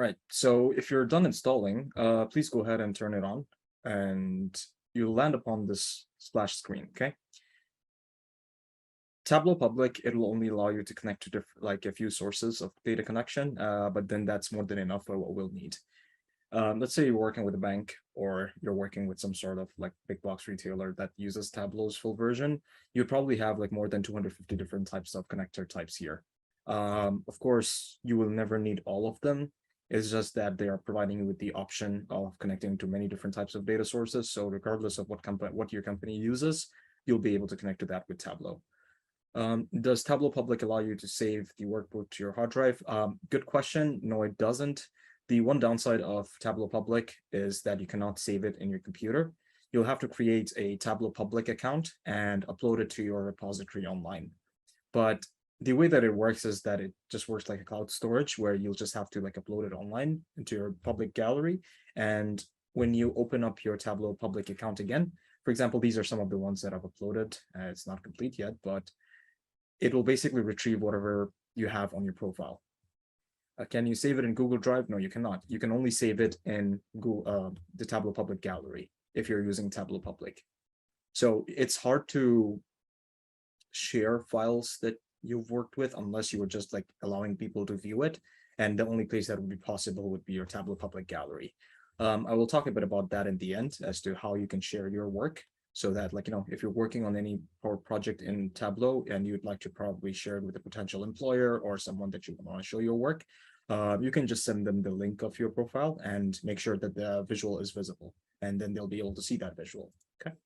right, so if you're done installing, please go ahead and turn it on, and you'll land upon this splash screen, okay? Tableau public, it'll only allow you to connect to like a few sources of data connection, but then that's more than enough for what we'll need. Let's say you're working with a bank, or you're working with some sort of like big box retailer that uses Tableau's full version. You'd probably have like more than 250 different types of connector types here. Of course, you will never need all of them. It's just that they are providing you with the option of connecting to many different types of data sources. So regardless of what your company uses, you'll be able to connect to that with Tableau. Does Tableau Public allow you to save the workbook to your hard drive? Good question. No, it doesn't. The one downside of Tableau Public is that you cannot save it in your computer. You'll have to create a Tableau Public account and upload it to your repository online. But the way that it works is that it just works like a cloud storage, where you'll just have to like upload it online into your public gallery. And when you open up your Tableau Public account again, for example, these are some of the ones that I've uploaded. It's not complete yet, but it will basically retrieve whatever you have on your profile. Can you save it in Google Drive? No, you cannot. You can only save it in Google, the Tableau Public Gallery if you're using Tableau Public. So it's hard to share files that you've worked with unless you were just like allowing people to view it. And the only place that would be possible would be your Tableau Public Gallery. I will talk a bit about that in the end as to how you can share your work, so that, like, if you're working on any project in Tableau and you'd like to probably share it with a potential employer or someone that you want to show your work, you can just send them the link of your profile and make sure that the visual is visible, and then they'll be able to see that visual. Okay.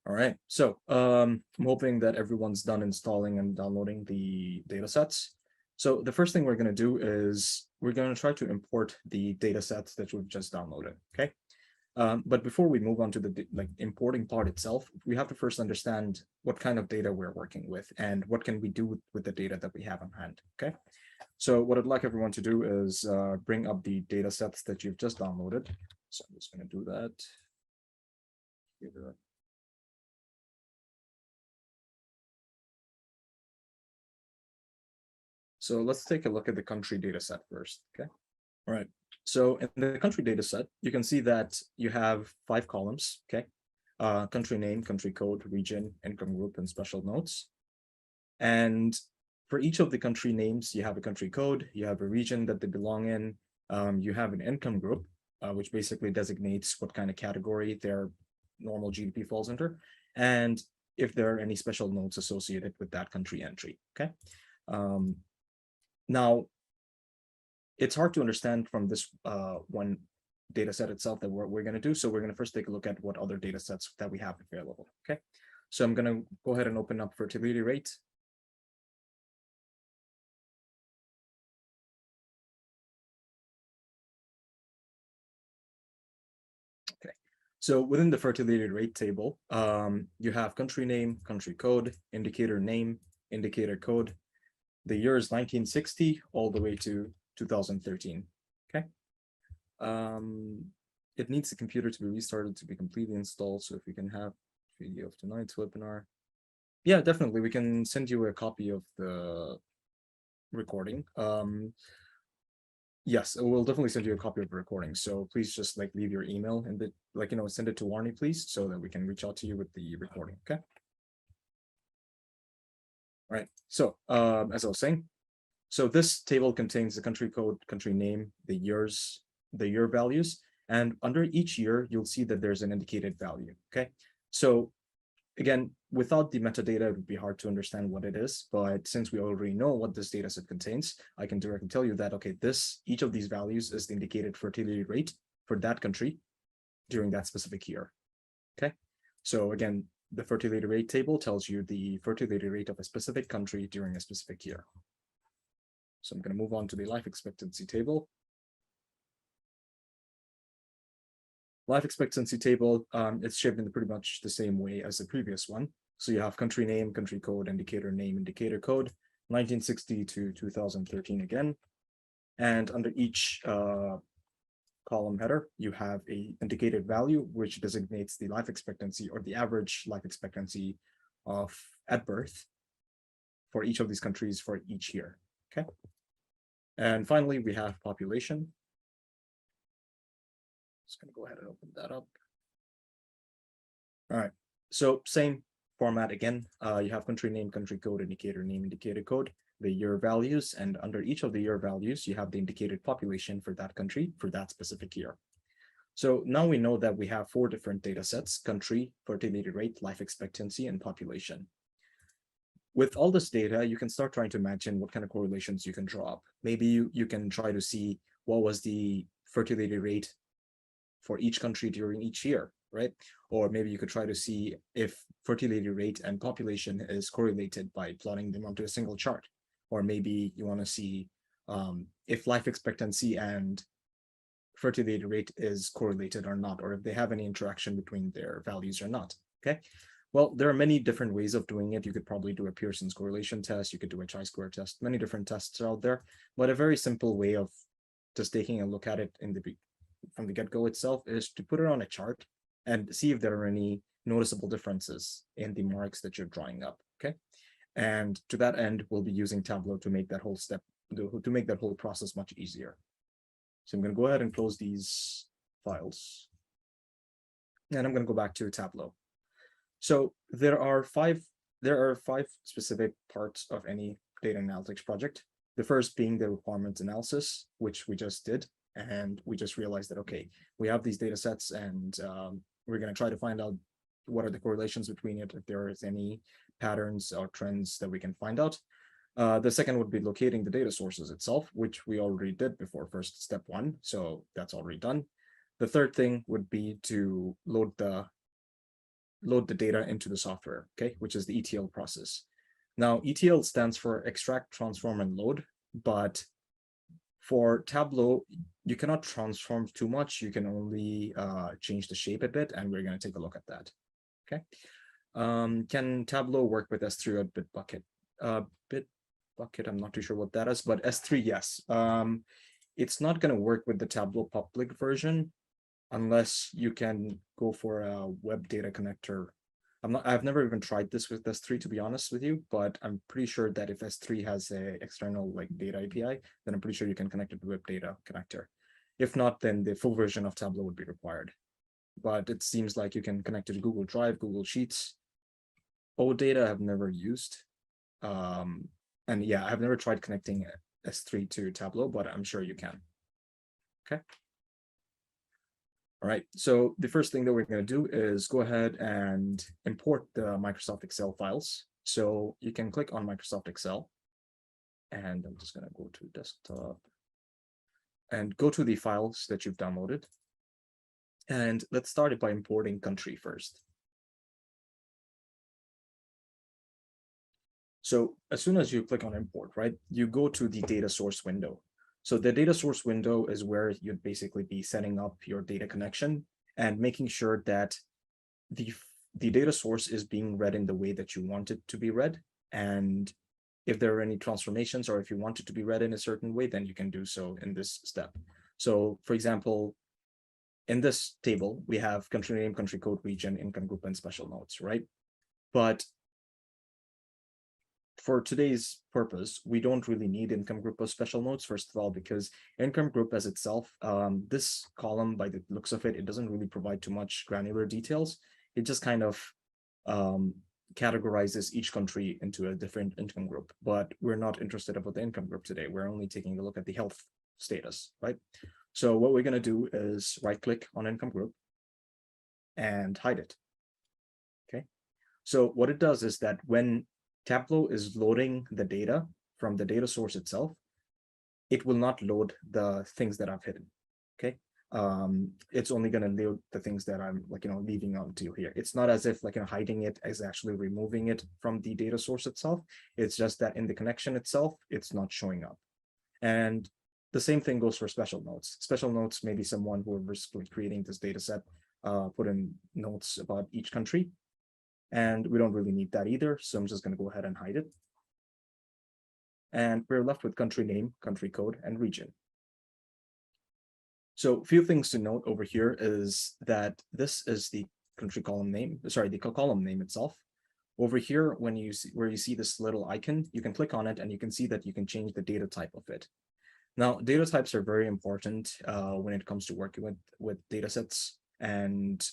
All right, so I'm hoping that everyone's done installing and downloading the data sets. So the first thing we're going to do is we're going to try to import the data sets that we've just downloaded. Okay. But before we move on to the importing part itself, we have to first understand what kind of data we're working with and what can we do with the data that we have on hand. Okay. So what I'd like everyone to do is bring up the data sets that you've just downloaded. So I'm just going to do that. So let's take a look at the country data set first. Okay. All right. So in the country data set, you can see that you have 5 columns. Okay. Country name, country code, region, income group, and special notes. And for each of the country names, you have a country code, you have a region that they belong in, you have an income group, which basically designates what kind of category their normal GDP falls under, and if there are any special notes associated with that country entry. Okay. Now, it's hard to understand from this one data set itself that we're going to do. So we're going to first take a look at what other data sets that we have available. Okay. So I'm going to go ahead and open up fertility rate. Okay. So within the fertility rate table, you have country name, country code, indicator name, indicator code. The year is 1960 all the way to 2013. Okay. It needs the computer to be restarted to be completely installed. So if we can have video of tonight's webinar. Yeah, definitely. We can send you a copy of the recording. Yes, we'll definitely send you a copy of the recording. So please just leave your email and send it to Warney, please, so that we can reach out to you with the recording. Okay. All right. So as I was saying, so this table contains the country code, country name, the year values, and under each year, you'll see that there's an indicated value. Okay. So again, without the metadata, it would be hard to understand what it is. But since we already know what this data set contains, I can directly tell you that, okay, each of these values is the indicated fertility rate for that country during that specific year. Okay. So again, the fertility rate table tells you the fertility rate of a specific country during a specific year. So I'm going to move on to the life expectancy table. Life expectancy table, it's shaped in pretty much the same way as the previous one. So you have country name, country code, indicator name, indicator code, 1960 to 2013 again. And under each column header, you have a indicated value, which designates the life expectancy or the average life expectancy at birth for each of these countries for each year. Okay. And finally, we have population. Just going to go ahead and open that up. All right, so same format again. You have country name, country code, indicator name, indicator code, the year values, and under each of the year values, you have the indicated population for that country for that specific year. So now we know that we have 4 different data sets: country, fertility rate, life expectancy, and population. With all this data, you can start trying to imagine what kind of correlations you can draw up. Maybe you can try to see what was the fertility rate for each country during each year, right? Or maybe you could try to see if fertility rate and population is correlated by plotting them onto a single chart. Or maybe you want to see if life expectancy and fertility rate is correlated or not, or if they have any interaction between their values or not, okay? Well, there are many different ways of doing it. You could probably do a Pearson's correlation test. You could do a chi-square test. Many different tests are out there, but a very simple way of just taking a look at it from the get-go itself is to put it on a chart and see if there are any noticeable differences in the marks that you're drawing up, okay? And to that end, we'll be using Tableau to make that whole process much easier. So I'm going to go ahead and close these files. And I'm going to go back to Tableau. So there are five specific parts of any data analytics project. The first being the requirements analysis, which we just did. And we just realized that, okay, we have these data sets, and we're going to try to find out what are the correlations between it, if there is any patterns or trends that we can find out. The second would be locating the data sources itself, which we already did before first step 1. So that's already done. The third thing would be to load the data into the software, okay, which is the ETL process. Now, ETL stands for extract, transform, and load, but for Tableau, you cannot transform too much. You can only change the shape a bit, and we're going to take a look at that, okay? Can Tableau work with S3 or Bitbucket? Bitbucket, I'm not too sure what that is, but S3, yes. It's not going to work with the Tableau public version unless you can go for a web data connector. I've never even tried this with S3, to be honest with you, but I'm pretty sure that if S3 has a external like data API, then I'm pretty sure you can connect it to web data connector. If not, then the full version of Tableau would be required. But it seems like you can connect it to Google Drive, Google Sheets. OData I've never used. And yeah, I've never tried connecting S3 to Tableau, but I'm sure you can. Okay. All right, so the first thing that we're going to do is go ahead and import the Microsoft Excel files. So you can click on Microsoft Excel, and I'm just going to go to desktop and go to the files that you've downloaded. And let's start it by importing country first. So as soon as you click on import, right, you go to the data source window. So the data source window is where you'd basically be setting up your data connection and making sure that the data source is being read in the way that you want it to be read. And if there are any transformations, or if you want it to be read in a certain way, then you can do so in this step. So for example, in this table, we have country name, country code, region, income group, and special notes, right? But for today's purpose, we don't really need income group or special notes, first of all, because income group as itself, this column, by the looks of it, it doesn't really provide too much granular details. It just kind of categorizes each country into a different income group, but we're not interested about the income group today. We're only taking a look at the health status, right? So what we're going to do is right-click on income group and hide it, okay? So what it does is that when Tableau is loading the data from the data source itself, it will not load the things that I've hidden, okay? It's only going to load the things that I'm leaving until here. It's not as if hiding it is actually removing it from the data source itself. It's just that in the connection itself, it's not showing up. And the same thing goes for special notes. Special notes, maybe someone who is creating this data set put in notes about each country. And we don't really need that either. So I'm just going to go ahead and hide it. And we're left with country name, country code, and region. So a few things to note over here is that this is the country column name, sorry, the column name itself. Over here, where you see this little icon, you can click on it and you can see that you can change the data type of it. Now, data types are very important when it comes to working with data sets. And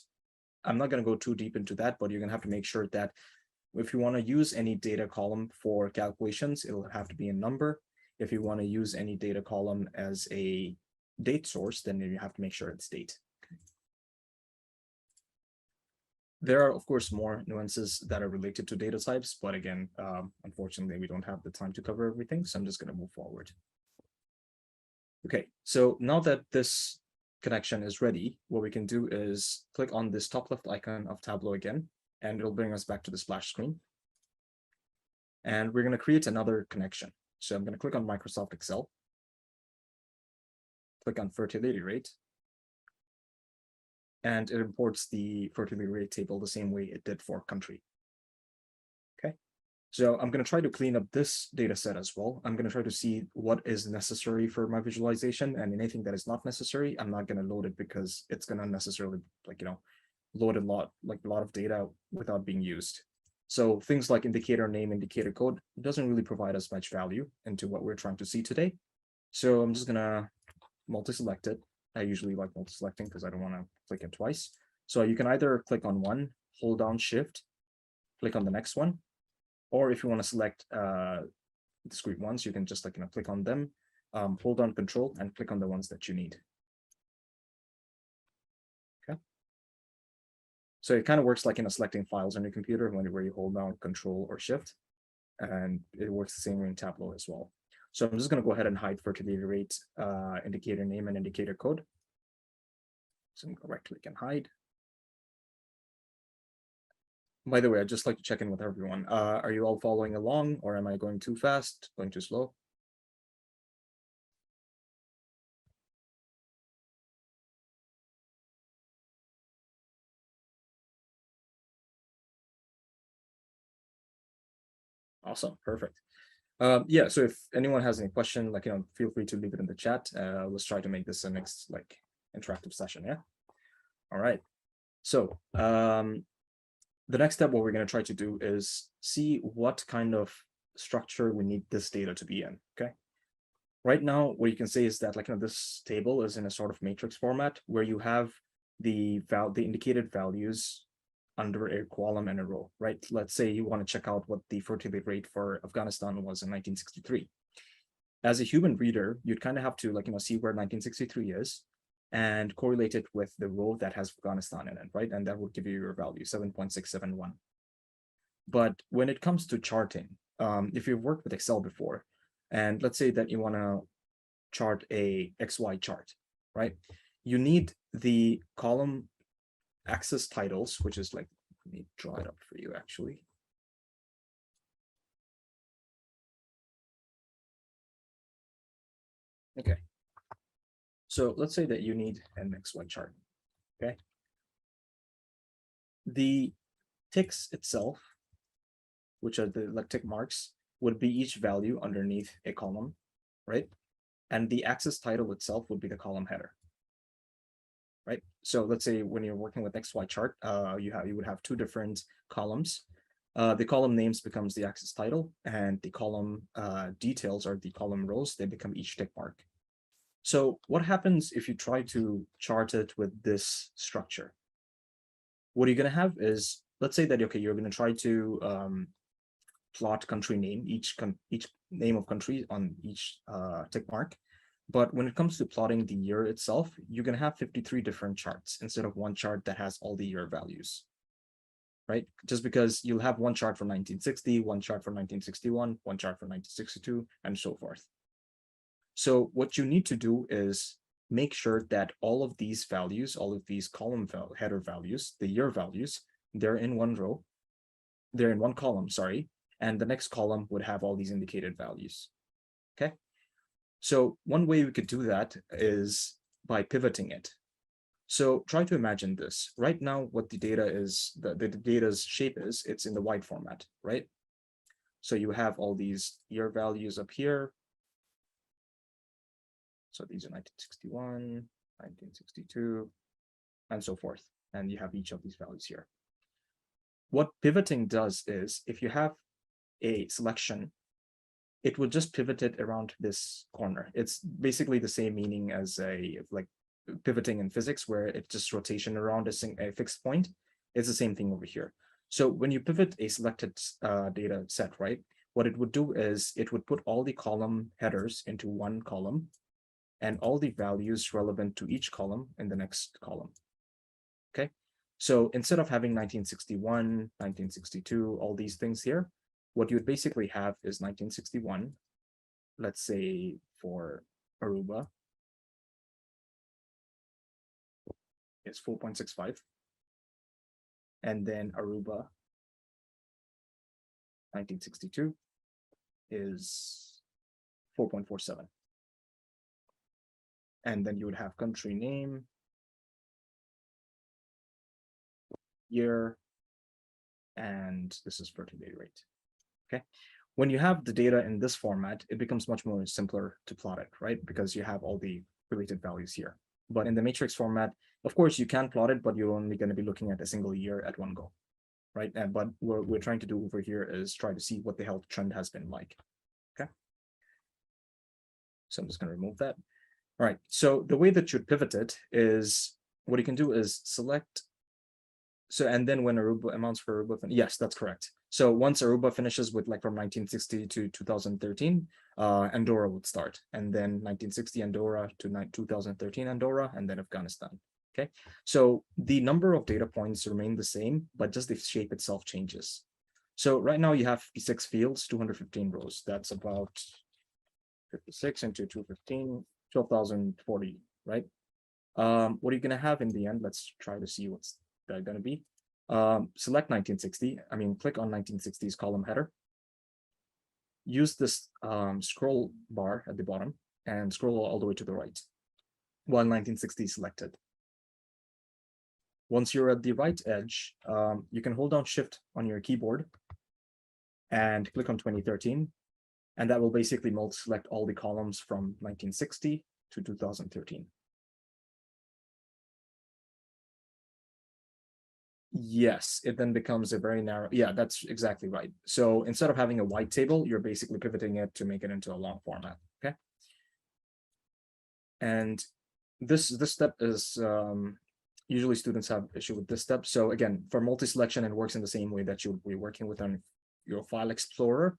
I'm not going to go too deep into that, but you're going to have to make sure that if you want to use any data column for calculations, it'll have to be a number. If you want to use any data column as a date source, then you have to make sure it's date. There are, of course, more nuances that are related to data types, but again, unfortunately, we don't have the time to cover everything, so I'm just going to move forward. Okay, so now that this connection is ready, what we can do is click on this top left icon of Tableau again, and it'll bring us back to the splash screen. And we're going to create another connection. So I'm going to click on Microsoft Excel, click on fertility rate, and it imports the fertility rate table the same way it did for country. Okay, so I'm going to try to clean up this data set as well. I'm going to try to see what is necessary for my visualization, and anything that is not necessary, I'm not going to load it because it's going to unnecessarily, load a lot of data without being used. So things like indicator name, indicator code doesn't really provide us much value into what we're trying to see today. So I'm just going to multi-select it. I usually like multi-selecting because I don't want to click it twice. So you can either click on one, hold down Shift, click on the next one, or if you want to select discrete ones, you can just click on them, hold down Control, and click on the ones that you need. Okay. So it kind of works like selecting files on your computer where you hold down Control or Shift, and it works the same way in Tableau as well. So I'm just going to go ahead and hide fertility rate, indicator name, and indicator code. So I'm going to right click and hide. By the way, I'd just like to check in with everyone. Are you all following along, or am I going too fast, going too slow? Awesome, perfect. Yeah, so if anyone has any question, feel free to leave it in the chat. Let's try to make this a next interactive session. Yeah. All right. So the next step, what we're going to try to do is see what kind of structure we need this data to be in. Okay. Right now, what you can say is that this table is in a sort of matrix format where you have the indicated values under a column and a row, right? Let's say you want to check out what the fertility rate for Afghanistan was in 1963. As a human reader, you'd kind of have to see where 1963 is and correlate it with the row that has Afghanistan in it, right? And that would give you your value, 7.671. But when it comes to charting, if you've worked with Excel before, and let's say that you want to chart a XY chart, right? You need the column axis titles, which is let me draw it up for you actually. Okay. So let's say that you need an XY chart. Okay. The ticks itself, which are the tick marks, would be each value underneath a column, right? And the axis title itself would be the column header. Right. So let's say when you're working with XY chart, you would have two different columns. The column names becomes the axis title, and the column details are the column rows. They become each tick mark. So what happens if you try to chart it with this structure? What you're going to have is, let's say that you're going to try to plot country name, each name of country on each tick mark. But when it comes to plotting the year itself, you're going to have 53 different charts instead of one chart that has all the year values, right? Just because you'll have one chart for 1960, one chart for 1961, one chart for 1962, and so forth. So what you need to do is make sure that all of these values, all of these column header values, the year values, they're in one row, they're in one column, sorry, and the next column would have all these indicated values, okay? So one way we could do that is by pivoting it. So try to imagine this. Right now, what the data is, the data's shape is, it's in the wide format, right? So you have all these year values up here. So these are 1961, 1962, and so forth. And you have each of these values here. What pivoting does is, if you have a selection it will just pivot it around this corner. It's basically the same meaning as a like pivoting in physics, where it's just rotation around a fixed point. It's the same thing over here. So when you pivot a selected data set, right, what it would do is it would put all the column headers into one column and all the values relevant to each column in the next column. Okay, so instead of having 1961, 1962, all these things here, what you would basically have is 1961, let's say for Aruba, is 4.65. And then Aruba 1962 is 4.47. And then you would have country name, year, and this is fertility rate. Okay. When you have the data in this format, it becomes much more simpler to plot it, right? Because you have all the related values here. But in the matrix format, of course, you can plot it, but you're only going to be looking at a single year at one go, right? But what we're trying to do over here is try to see what the health trend has been like. Okay. So I'm just going to remove that. All right. So the way that you'd pivot it is, what you can do is select. So, and then when Aruba amounts for Aruba, yes, that's correct. So once Aruba finishes with like from 1960 to 2013, Andorra would start, and then 1960 Andorra to 2013 Andorra, and then Afghanistan. Okay, so the number of data points remain the same, but just the shape itself changes. So right now you have 56 fields, 215 rows. That's about 56 into 215, 12,040, right? What are you going to have in the end? Let's try to see what's that going to be. Select 1960. I mean, click on 1960's column header. Use this scroll bar at the bottom and scroll all the way to the right while 1960 is selected. Once you're at the right edge, you can hold down Shift on your keyboard and click on 2013. And that will basically select all the columns from 1960 to 2013. Yes, it then becomes a very narrow. Yeah, that's exactly right. So instead of having a white table, you're basically pivoting it to make it into a long format. Okay. And this step is usually students have issue with this step. So again, for multi-selection, it works in the same way that you'll be working with on your file explorer.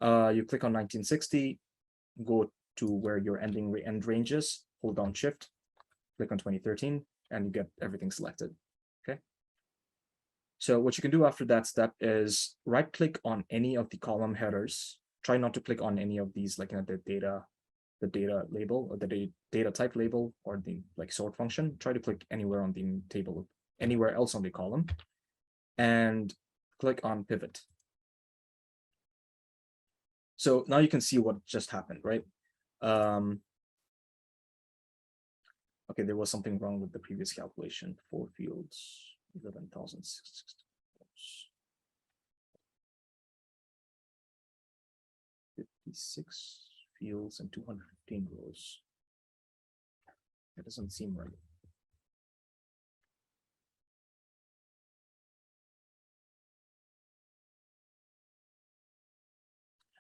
You click on 1960, go to where your end range is, hold down Shift, click on 2013, and you get everything selected. Okay. So what you can do after that step is right click on any of the column headers. Try not to click on any of these, like the data label or the data type label or the like sort function. Try to click anywhere on the table, anywhere else on the column, and click on pivot. So now you can see what just happened, right? Okay, there was something wrong with the previous calculation. 4 fields, 11,660. 56 fields and 215 rows. That doesn't seem right.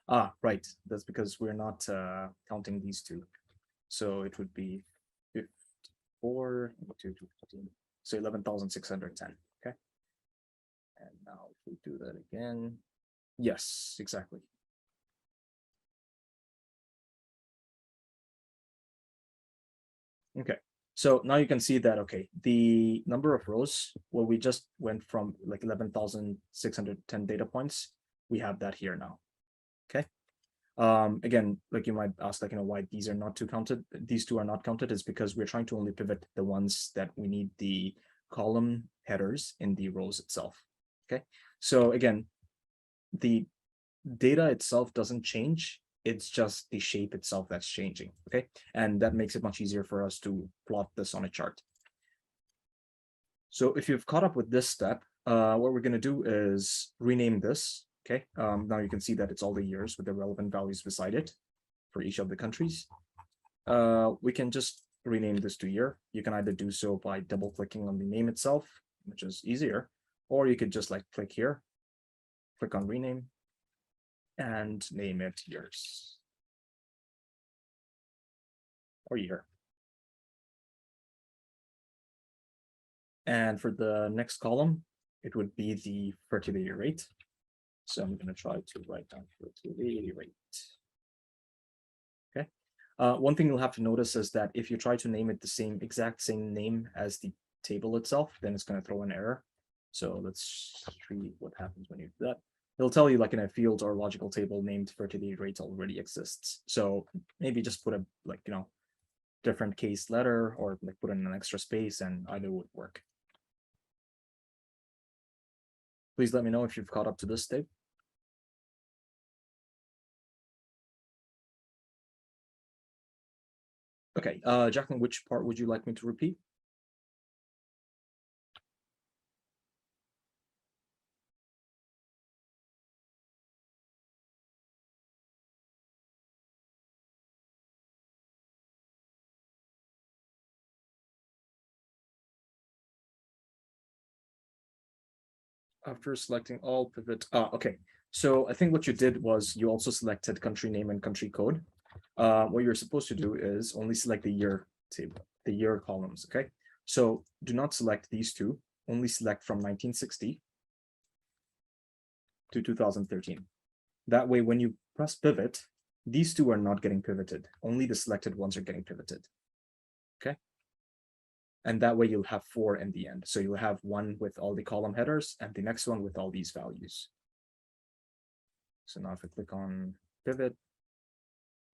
Ah, right. That's because we're not counting these two. So it would be 54 to 215. So 11,610. Okay. And now if we do that again, yes, exactly. Okay. So now you can see that, okay, the number of rows, well, we just went from like 11,610 data points. We have that here now. Okay. Again, like you might ask, like, why these are not two counted. These two are not counted is because we're trying to only pivot the ones that we need the column headers in the rows itself. Okay. So again, the data itself doesn't change. It's just the shape itself that's changing. Okay. And that makes it much easier for us to plot this on a chart. So if you've caught up with this step, what we're going to do is rename this. Okay, now you can see that it's all the years with the relevant values beside it for each of the countries. We can just rename this to year. You can either do so by double clicking on the name itself, which is easier, or you could just like click here, click on rename, and name it years or year. And for the next column, it would be the fertility rate. So I'm going to try to write down fertility rate. Okay. One thing you'll have to notice is that if you try to name it the exact same name as the table itself, then it's going to throw an error. So let's see what happens when you do that. It'll tell you like in a field or logical table named fertility rate already exists. So maybe just put a different case letter or like put in an extra space and either would work. Please let me know if you've caught up to this step. Okay, Jacqueline, which part would you like me to repeat? After selecting all pivot, okay. So I think what you did was you also selected country name and country code. What you're supposed to do is only select the year table, the year columns, okay? So do not select these two, only select from 1960 to 2013. That way, when you press pivot, these two are not getting pivoted. Only the selected ones are getting pivoted, okay? And that way you'll have 4 in the end. So you'll have one with all the column headers and the next one with all these values. So now if I click on pivot,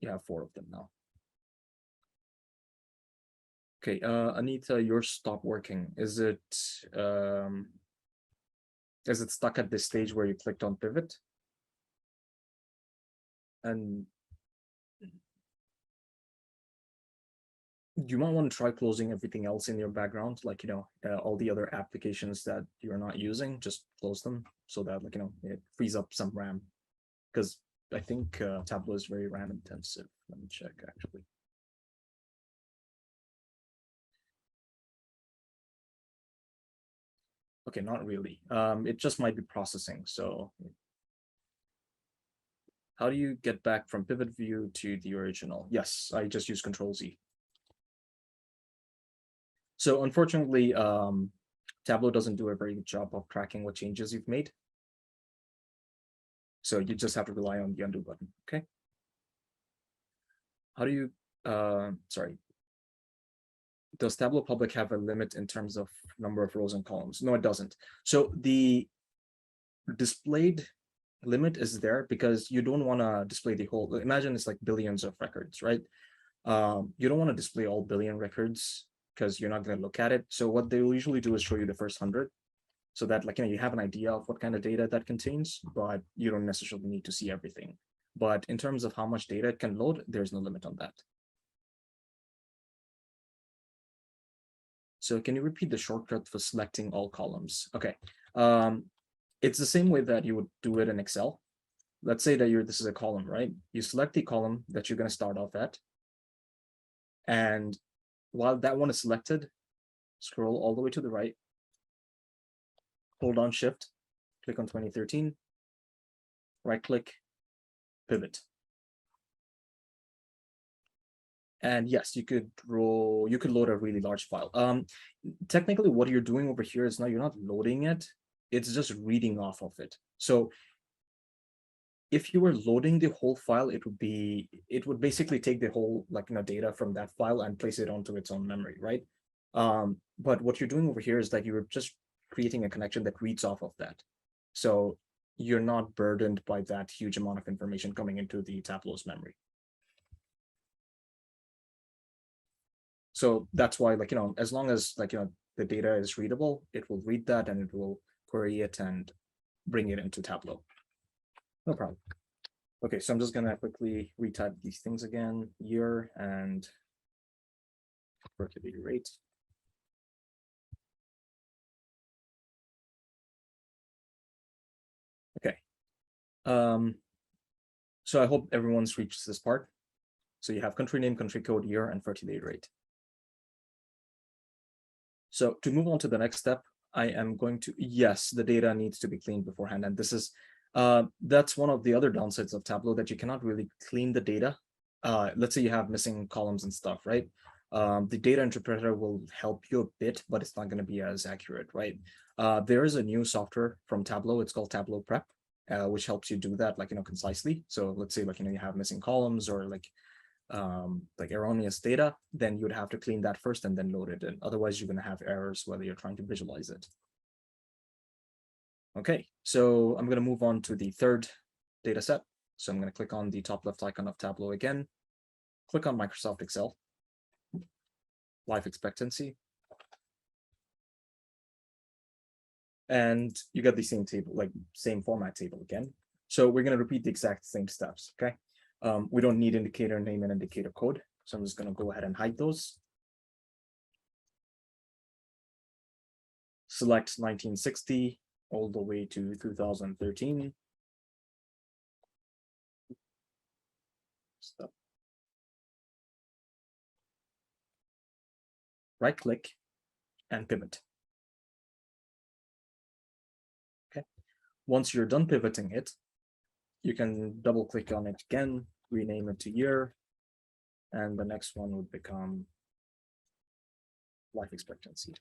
you have 4 of them now. Okay, Anita, yours stopped working. Is it stuck at this stage where you clicked on pivot? And you might want to try closing everything else in your background, like, all the other applications that you're not using, just close them so that, like, it frees up some RAM. Because I think Tableau is very RAM intensive. Let me check, actually. Okay, not really. It just might be processing. So how do you get back from pivot view to the original? Yes, I just use Control-Z. So unfortunately, Tableau doesn't do a very good job of tracking what changes you've made. So you just have to rely on the undo button, okay? How do you, sorry. Does Tableau Public have a limit in terms of number of rows and columns? No, it doesn't. So the displayed limit is there because you don't want to display the whole, imagine it's like billions of records, right? You don't want to display all billion records because you're not going to look at it. So what they will usually do is show you the first 100 so that, like, you have an idea of what kind of data that contains, but you don't necessarily need to see everything. But in terms of how much data it can load, there's no limit on that. So can you repeat the shortcut for selecting all columns? Okay. It's the same way that you would do it in Excel. Let's say that this is a column, right? You select the column that you're going to start off at. And while that one is selected, scroll all the way to the right, hold on Shift, click on 2013, right click, pivot. And yes, you could load a really large file. Technically what you're doing over here is now you're not loading it, it's just reading off of it. So if you were loading the whole file, it would basically take the whole data from that file and place it onto its own memory, right? But what you're doing over here is that you're just creating a connection that reads off of that. So you're not burdened by that huge amount of information coming into the Tableau's memory. So that's why, as long as the data is readable, it will read that and it will query it and bring it into Tableau. No problem. Okay, so I'm just gonna quickly retype these things again, year and fertility rate. Okay. So I hope everyone's reached this part. So you have country name, country code, year, and fertility rate. So to move on to the next step, I am going to, yes, the data needs to be cleaned beforehand. And this is That's one of the other downsides of Tableau, that you cannot really clean the data. Let's say you have missing columns and stuff, right? The data interpreter will help you a bit, but it's not going to be as accurate, right? There is a new software from Tableau. It's called Tableau Prep, which helps you do that, like, concisely. So let's say, like, you have missing columns or like erroneous data, then you would have to clean that first and then load it in. Otherwise, you're going to have errors whether you're trying to visualize it. Okay, so I'm going to move on to the third data set. So I'm going to click on the top left icon of Tableau again, click on Microsoft Excel, life expectancy, and you get the same table, like same format table again. So we're going to repeat the exact same steps, okay? We don't need indicator name and indicator code, so I'm just going to go ahead and hide those. Select 1960 all the way to 2013. Stop. Right click and pivot. Okay. Once you're done pivoting it, you can double click on it again, rename it to year, and the next one would become life expectancy.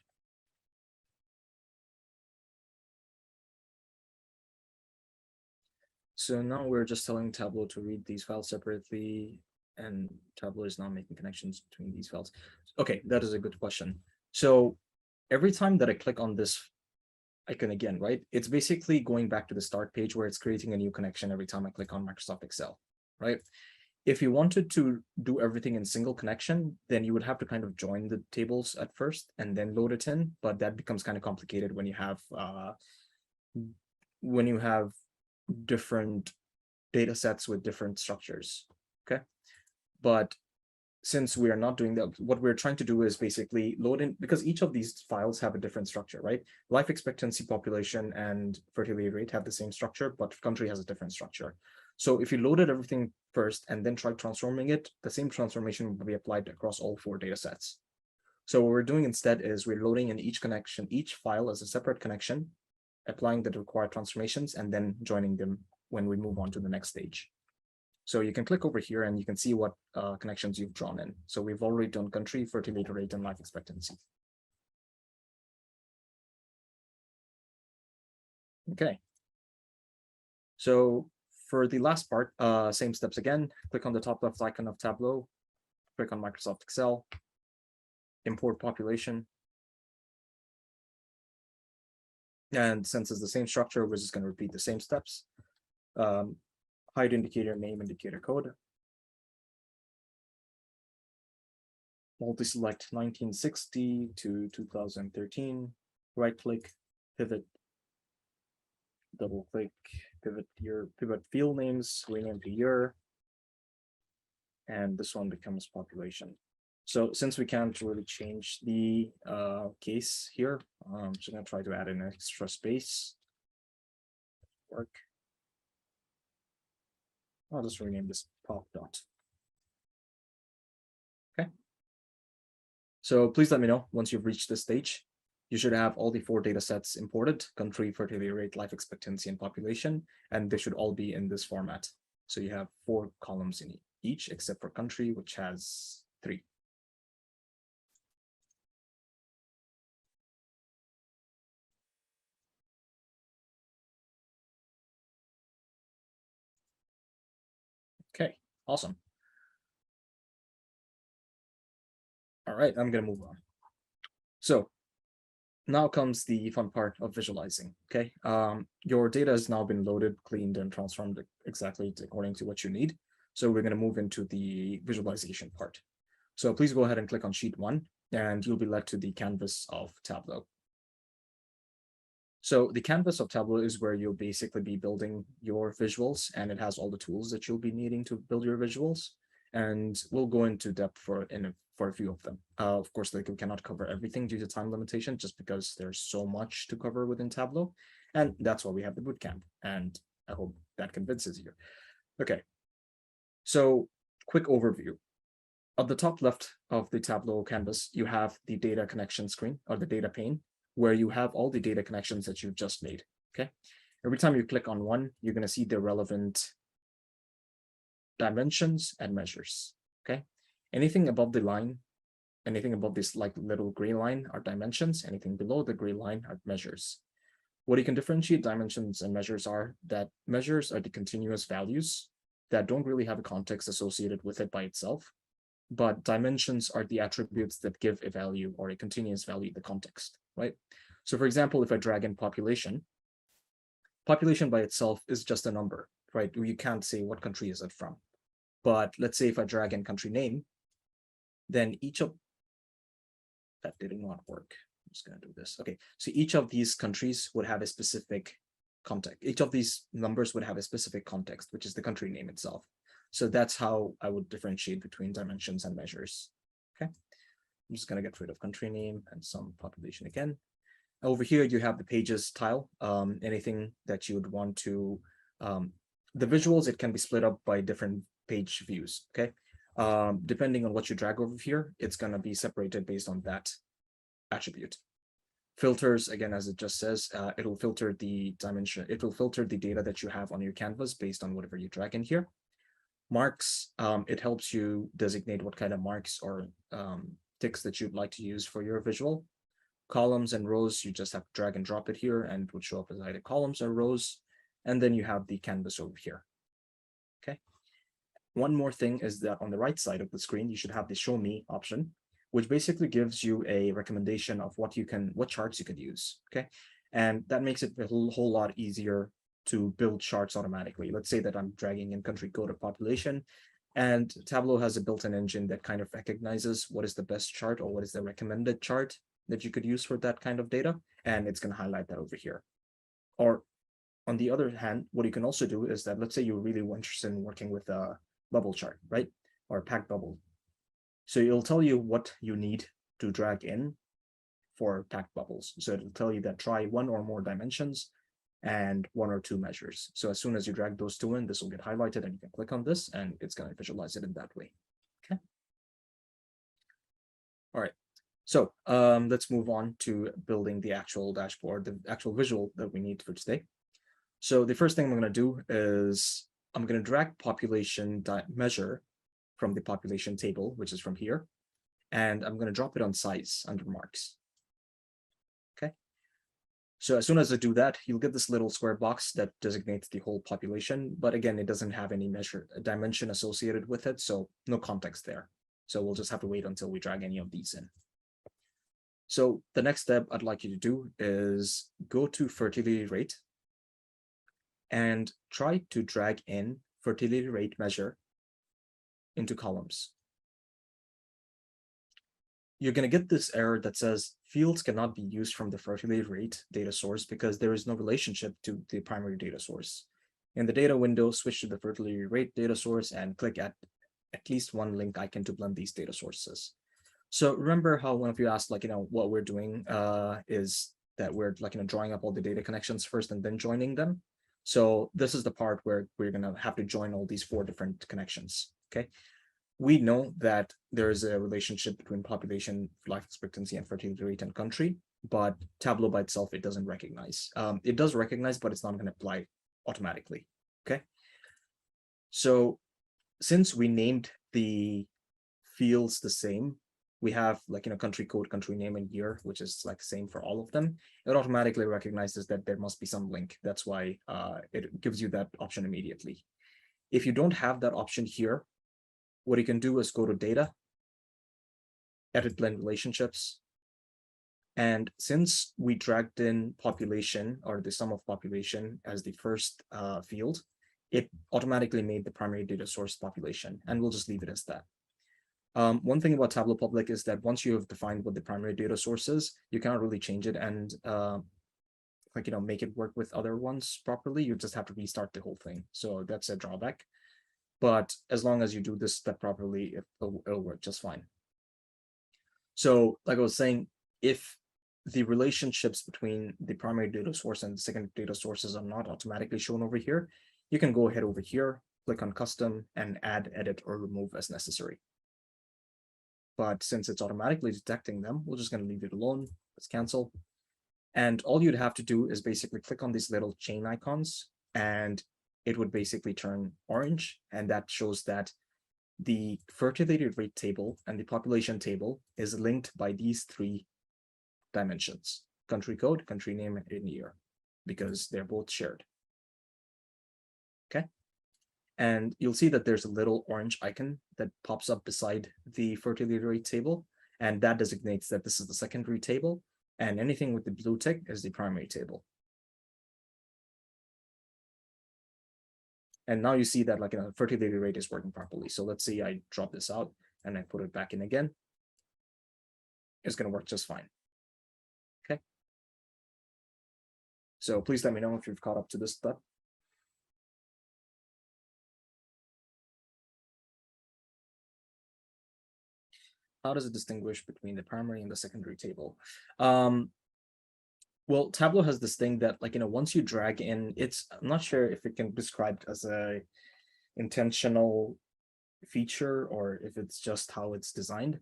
So now we're just telling Tableau to read these files separately, and Tableau is now making connections between these files. Okay, that is a good question. So every time that I click on this icon again, right, it's basically going back to the start page where it's creating a new connection every time I click on Microsoft Excel, right? If you wanted to do everything in single connection, then you would have to kind of join the tables at first and then load it in, but that becomes kind of complicated when you have different data sets with different structures. Okay, but since we are not doing that, what we're trying to do is basically load in, because each of these files have a different structure, right? Life expectancy, population, and fertility rate have the same structure, but country has a different structure. So if you loaded everything first and then tried transforming it, the same transformation will be applied across all 4 data sets. So what we're doing instead is we're loading in each connection, each file as a separate connection, applying the required transformations, and then joining them when we move on to the next stage. So you can click over here and you can see what connections you've drawn in. So we've already done country, fertility rate, and life expectancy. Okay. So for the last part, same steps again. Click on the top left icon of Tableau, click on Microsoft Excel, import population. And since it's the same structure, we're just going to repeat the same steps. Hide indicator name, indicator code. Multi-select 1960 to 2013. Right click, pivot, double click, pivot year, pivot field names, rename to year. And this one becomes population. So since we can't really change the case here, I'm just going to try to add an extra space. Work. I'll just rename this pop dot. Okay. So please let me know once you've reached this stage. You should have all the 4 data sets imported: country, fertility rate, life expectancy, and population, and they should all be in this format. So you have 4 columns in each, except for country, which has 3. Okay, awesome. All right, I'm going to move on. So now comes the fun part of visualizing. Okay, your data has now been loaded, cleaned, and transformed exactly according to what you need. So we're going to move into the visualization part. So please go ahead and click on sheet 1, and you'll be led to the canvas of Tableau. So the canvas of Tableau is where you'll basically be building your visuals, and it has all the tools that you'll be needing to build your visuals. And we'll go into depth for a few of them. Of course, we cannot cover everything due to time limitation, just because there's so much to cover within Tableau. And that's why we have the bootcamp. And I hope that convinces you. Okay. So quick overview. At the top left of the Tableau canvas, you have the data connection screen, or the data pane, where you have all the data connections that you've just made. Okay. Every time you click on one, you're going to see the relevant dimensions and measures. Okay. Anything above the line, anything above this like little gray line are dimensions. Anything below the gray line are measures. What you can differentiate dimensions and measures are that measures are the continuous values that don't really have a context associated with it by itself, but dimensions are the attributes that give a value or a continuous value the context, right? So for example, if I drag in population by itself is just a number, right? You can't say what country is it from. But let's say if I drag in country name, then each of that did not work. I'm just going to do this. Okay, so each of these countries would have a specific context. Each of these numbers would have a specific context, which is the country name itself. So that's how I would differentiate between dimensions and measures. Okay, I'm just going to get rid of country name and some population again. Over here, you have the pages tile. Anything that you would want to, the visuals, it can be split up by different page views. Okay, depending on what you drag over here, it's going to be separated based on that attribute. Filters, again, as it just says, it'll filter the dimension. It will filter the data that you have on your canvas based on whatever you drag in here. Marks, it helps you designate what kind of marks or ticks that you'd like to use for your visual. Columns and rows, you just have to drag and drop it here and it would show up as either columns or rows. And then you have the canvas over here. Okay. One more thing is that on the right side of the screen, you should have the show me option, which basically gives you a recommendation of what charts you could use. Okay. And that makes it a whole lot easier to build charts automatically. Let's say that I'm dragging in country code or population, and Tableau has a built-in engine that kind of recognizes what is the best chart or what is the recommended chart that you could use for that kind of data, and it's going to highlight that over here. Or on the other hand, what you can also do is that, let's say you're really interested in working with a bubble chart, right? Or a packed bubble. So it'll tell you what you need to drag in for packed bubbles. So it'll tell you that try one or more dimensions and one or two measures. So as soon as you drag those two in, this will get highlighted and you can click on this and it's going to visualize it in that way. Okay. All right. So let's move on to building the actual dashboard, the actual visual that we need for today. So the first thing I'm going to do is I'm going to drag population measure from the population table, which is from here, and I'm going to drop it on size under marks. Okay. So as soon as I do that, you'll get this little square box that designates the whole population. But again, it doesn't have any dimension associated with it, so no context there. So we'll just have to wait until we drag any of these in. So the next step I'd like you to do is go to fertility rate and try to drag in fertility rate measure into columns. You're going to get this error that says fields cannot be used from the fertility rate data source because there is no relationship to the primary data source. In the data window, switch to the fertility rate data source and click at least one link icon to blend these data sources. So remember how one of you asked, like, what we're doing is that we're drawing up all the data connections first and then joining them. So this is the part where we're going to have to join all these 4 different connections. Okay. We know that there is a relationship between population, life expectancy, and fertility rate and country, but Tableau by itself, it doesn't recognize. It does recognize, but it's not going to apply automatically. Okay. So since we named the fields the same, we have country code, country name, and year, which is like the same for all of them. It automatically recognizes that there must be some link. That's why it gives you that option immediately. If you don't have that option here, what you can do is go to data, edit blend relationships. And since we dragged in population or the sum of population as the first field, it automatically made the primary data source population, and we'll just leave it as that. One thing about Tableau Public is that once you have defined what the primary data source is, you cannot really change it and make it work with other ones properly. You just have to restart the whole thing. So that's a drawback. But as long as you do this step properly, it'll work just fine. So like I was saying, if the relationships between the primary data source and the secondary data sources are not automatically shown over here, you can go ahead over here, click on custom, and add, edit, or remove as necessary. But since it's automatically detecting them, we're just going to leave it alone. Let's cancel. And all you'd have to do is basically click on these little chain icons, and it would basically turn orange. And that shows that the fertility rate table and the population table is linked by these three dimensions: country code, country name, and year, because they're both shared. Okay. And you'll see that there's a little orange icon that pops up beside the fertility rate table, and that designates that this is the secondary table, and anything with the blue tick is the primary table. And now you see that like fertility rate is working properly. So let's say I drop this out and I put it back in again. It's going to work just fine. Okay. So please let me know if you've caught up to this step. How does it distinguish between the primary and the secondary table? Well, Tableau has this thing that, like, once you drag in, I'm not sure if it can be described as a intentional feature or if it's just how it's designed.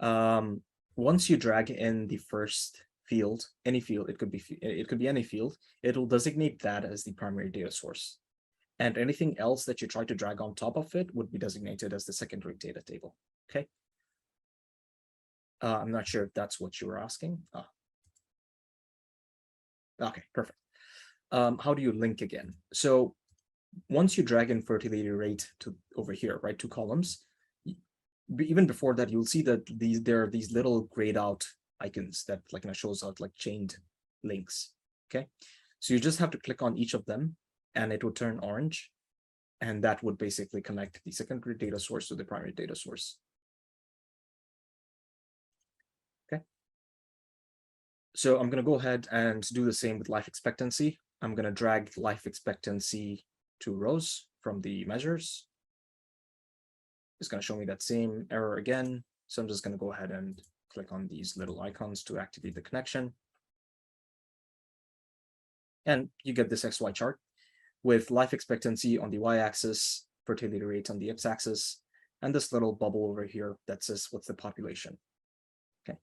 Once you drag in the first field, any field, it could be any field, it'll designate that as the primary data source. And anything else that you try to drag on top of it would be designated as the secondary data table. Okay. I'm not sure if that's what you were asking. Okay, perfect. How do you link again? So once you drag in fertility rate to over here, right, 2 columns, even before that, you'll see that there are these little grayed out icons that like shows out like chained links. Okay, so you just have to click on each of them and it will turn orange, and that would basically connect the secondary data source to the primary data source. Okay, so I'm going to go ahead and do the same with life expectancy. I'm going to drag life expectancy 2 rows from the measures. It's going to show me that same error again. So I'm just going to go ahead and click on these little icons to activate the connection. And you get this XY chart with life expectancy on the y-axis, fertility rate on the x-axis, and this little bubble over here that says what's the population. Okay.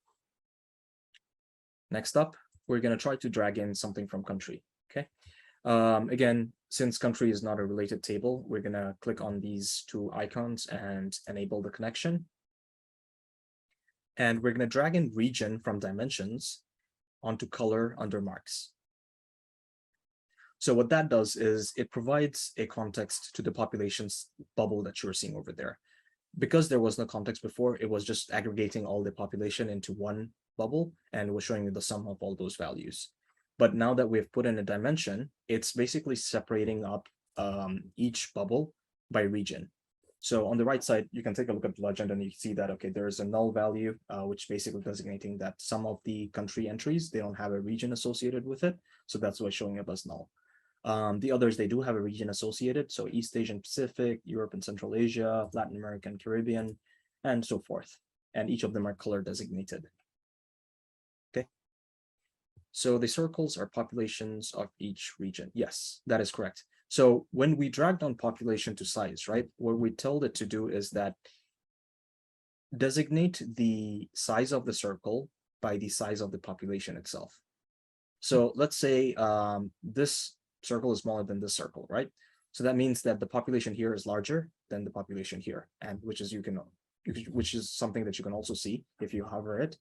Next up, we're going to try to drag in something from country. Okay. Again, since country is not a related table, we're going to click on these 2 icons and enable the connection. And we're going to drag in region from dimensions onto color under marks. So what that does is it provides a context to the population's bubble that you're seeing over there. Because there was no context before, it was just aggregating all the population into one bubble, and it was showing you the sum of all those values. But now that we've put in a dimension, it's basically separating up each bubble by region. So on the right side, you can take a look at the legend and you see that, okay, there is a null value, which basically designating that some of the country entries, they don't have a region associated with it. So that's why it's showing up as null. The others, they do have a region associated. So East Asian Pacific, Europe and Central Asia, Latin American, Caribbean, and so forth. And each of them are color designated. Okay. So the circles are populations of each region. Yes, that is correct. So when we dragged on population to size, right, what we told it to do is that designate the size of the circle by the size of the population itself. So let's say this circle is smaller than this circle, right? So that means that the population here is larger than the population here, and which is something that you can also see if you hover it.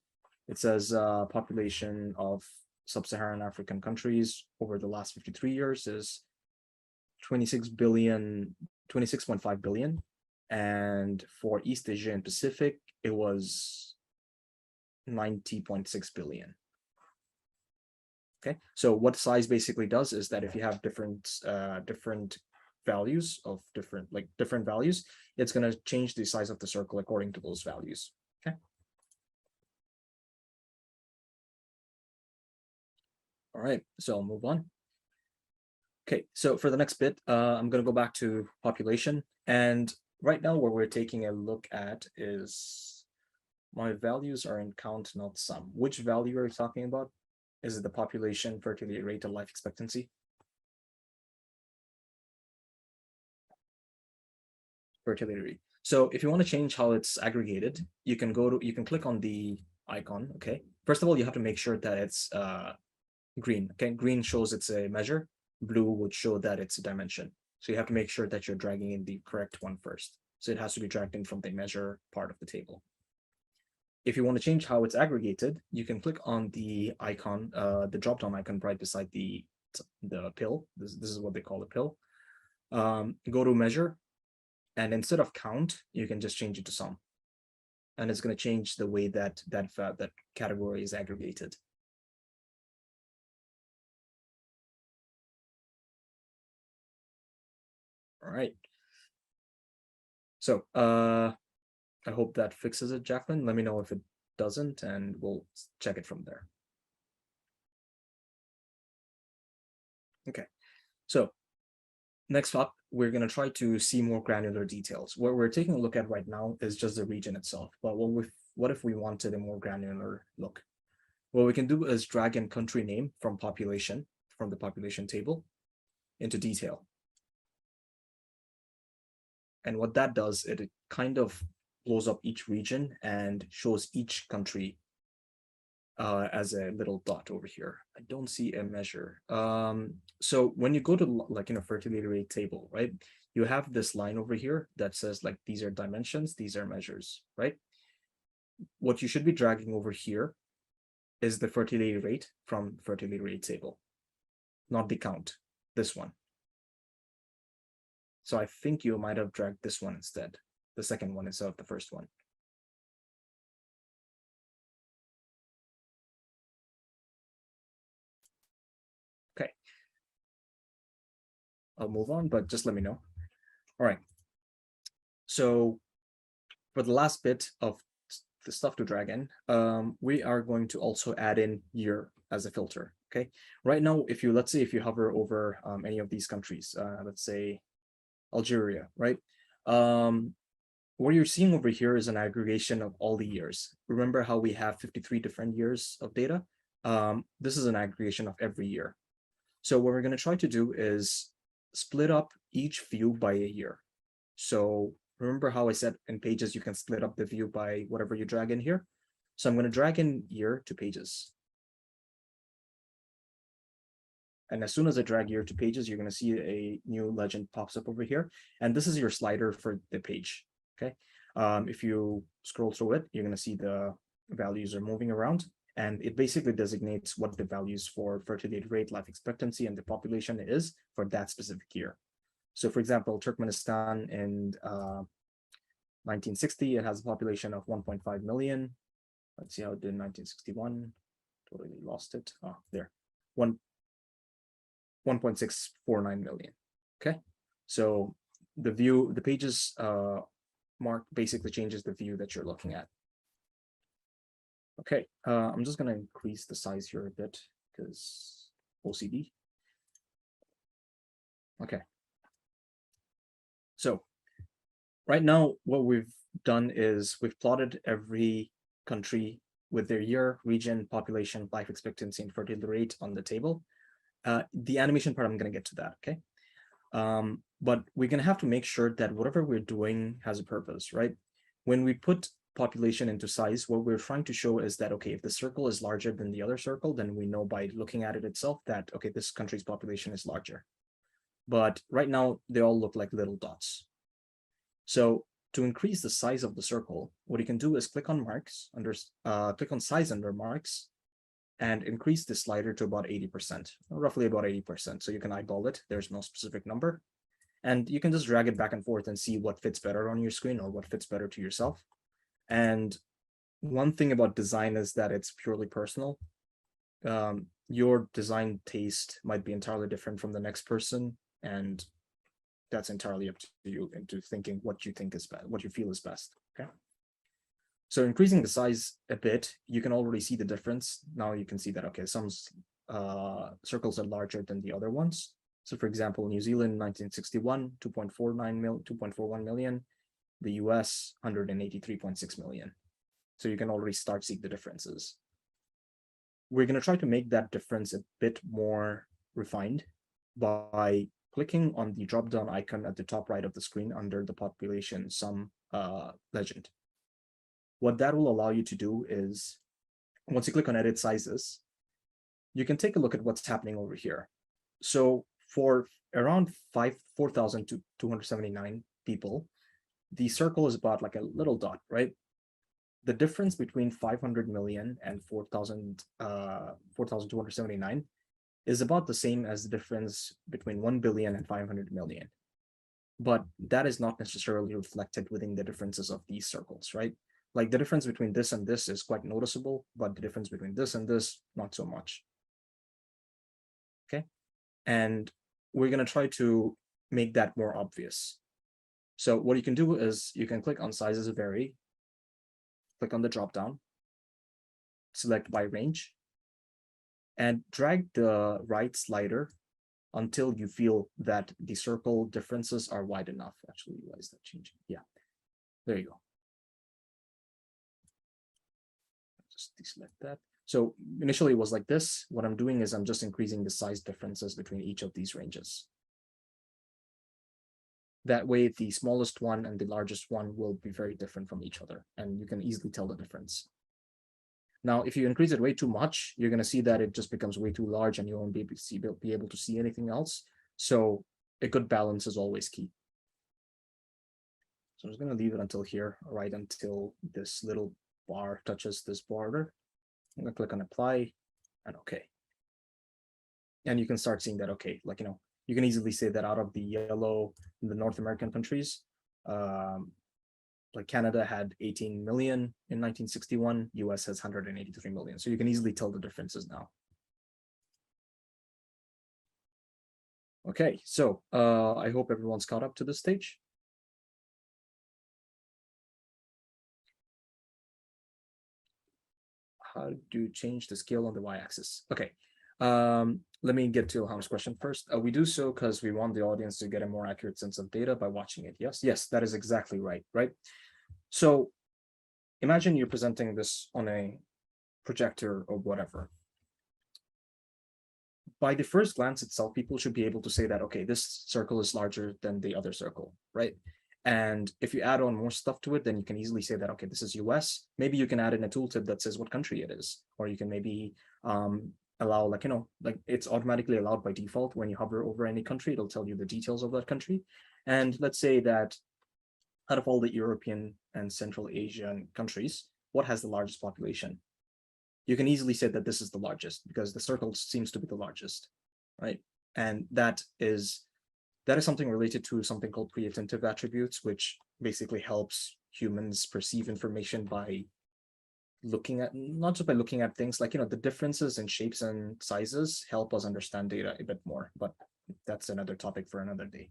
It says population of sub-Saharan African countries over the last 53 years is 26.5 billion. And for East Asia and Pacific, it was 90.6 billion. Okay, so what size basically does is that if you have different values of different values, it's going to change the size of the circle according to those values. Okay. All right, so I'll move on. Okay, so for the next bit, I'm going to go back to population. And right now what we're taking a look at is my values are in count, not sum. Which value are you talking about? Is it the population, fertility rate, or life expectancy? Fertility rate. So if you want to change how it's aggregated, you can click on the icon. Okay. First of all, you have to make sure that it's green. Okay, green shows it's a measure. Blue would show that it's a dimension. So you have to make sure that you're dragging in the correct one first. So it has to be dragged in from the measure part of the table. If you want to change how it's aggregated, you can click on the icon, the drop-down icon right beside the pill. This is what they call a pill. Go to measure, and instead of count, you can just change it to sum. And it's going to change the way that category is aggregated. All right. So I hope that fixes it, Jacqueline. Let me know if it doesn't, and we'll check it from there. Okay, so next up, we're going to try to see more granular details. What we're taking a look at right now is just the region itself. But what if we wanted a more granular look? What we can do is drag in country name from the population table into detail. And what that does, it kind of blows up each region and shows each country as a little dot over here. I don't see a measure. So when you go to like fertility rate table, right? You have this line over here that says like these are dimensions, these are measures, right? What you should be dragging over here is the fertility rate from fertility rate table, not the count, this one. So I think you might have dragged this one instead, the second one instead of the first one. Okay. I'll move on, but just let me know. All right. So for the last bit of the stuff to drag in, we are going to also add in year as a filter. Okay. Right now, let's say if you hover over any of these countries, let's say Algeria, right? What you're seeing over here is an aggregation of all the years. Remember how we have 53 different years of data? This is an aggregation of every year. So what we're going to try to do is split up each view by a year. So remember how I said in pages, you can split up the view by whatever you drag in here. So I'm going to drag in year to pages. And as soon as I drag year to pages, you're going to see a new legend pops up over here. And this is your slider for the page. Okay. If you scroll through it, you're going to see the values are moving around. And it basically designates what the values for fertility rate, life expectancy, and the population is for that specific year. So for example, Turkmenistan in 1960, it has a population of 1.5 million. Let's see how it did in 1961. Totally lost it. Oh, there. 1.649 million. Okay. So the pages mark basically changes the view that you're looking at. Okay, I'm just going to increase the size here a bit because OCD. Okay. So right now, what we've done is we've plotted every country with their year, region, population, life expectancy, and fertility rate on the table. The animation part, I'm going to get to that, okay? But we're going to have to make sure that whatever we're doing has a purpose, right? When we put population into size, what we're trying to show is that, okay, if the circle is larger than the other circle, then we know by looking at it itself that, okay, this country's population is larger. But right now, they all look like little dots. So to increase the size of the circle, what you can do is click on marks, click on size under marks, and increase the slider to about 80%, roughly about 80%. So you can eyeball it. There's no specific number. And you can just drag it back and forth and see what fits better on your screen or what fits better to yourself. And one thing about design is that it's purely personal. Your design taste might be entirely different from the next person, and that's entirely up to you into thinking what you think is best, what you feel is best. Okay. So increasing the size a bit, you can already see the difference. Now you can see that, okay, some circles are larger than the other ones. So for example, New Zealand, 1961, 2.41 million. The US, 183.6 million. So you can already start seeing the differences. We're going to try to make that difference a bit more refined by clicking on the drop-down icon at the top right of the screen under the population sum legend. What that will allow you to do is, once you click on edit sizes, you can take a look at what's happening over here. So for around 4,279 people, the circle is about like a little dot, right? The difference between 500 million and 4,279 is about the same as the difference between 1 billion and 500 million. But that is not necessarily reflected within the differences of these circles, right? Like the difference between this and this is quite noticeable, but the difference between this and this, not so much. Okay. And we're going to try to make that more obvious. So what you can do is you can click on sizes vary, click on the dropdown, select by range, and drag the right slider until you feel that the circle differences are wide enough. Actually, why is that changing? Yeah, there you go. Just deselect that. So initially it was like this. What I'm doing is I'm just increasing the size differences between each of these ranges. That way, the smallest one and the largest one will be very different from each other, and you can easily tell the difference. Now, if you increase it way too much, you're going to see that it just becomes way too large and you won't be able to see anything else. So a good balance is always key. So I'm just going to leave it until here, right until this little bar touches this border. I'm going to click on apply and OK. And you can start seeing that, OK, like, you can easily say that out of the yellow, the North American countries, like Canada had 18 million in 1961, US has 183 million. So you can easily tell the differences now. Okay, so I hope everyone's caught up to this stage. How do you change the scale on the y-axis? Okay, let me get to Ilham's question first. We do so because we want the audience to get a more accurate sense of data by watching it. Yes, that is exactly right, right? So imagine you're presenting this on a projector or whatever. By the first glance itself, people should be able to say that, okay, this circle is larger than the other circle, right? And if you add on more stuff to it, then you can easily say that, okay, this is US. Maybe you can add in a tooltip that says what country it is, or you can maybe allow, like, like it's automatically allowed by default. When you hover over any country, it'll tell you the details of that country. And let's say that out of all the European and Central Asian countries, what has the largest population? You can easily say that this is the largest because the circle seems to be the largest, right? And that is something related to something called pre-attentive attributes, which basically helps humans perceive information by looking at, not just by looking at things like, the differences in shapes and sizes help us understand data a bit more, but that's another topic for another day.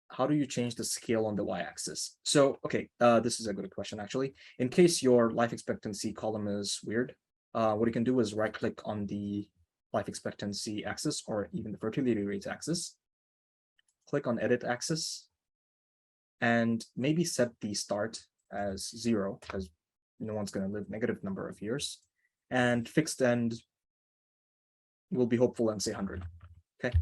How do you change the scale on the y-axis? So, okay, this is a good question, actually. In case your life expectancy column is weird, what you can do is right-click on the life expectancy axis or even the fertility rate axis. Click on Edit Axis, and maybe set the start as 0, because no one's going to live negative number of years. And fixed end will be hopeful and say 100. Okay.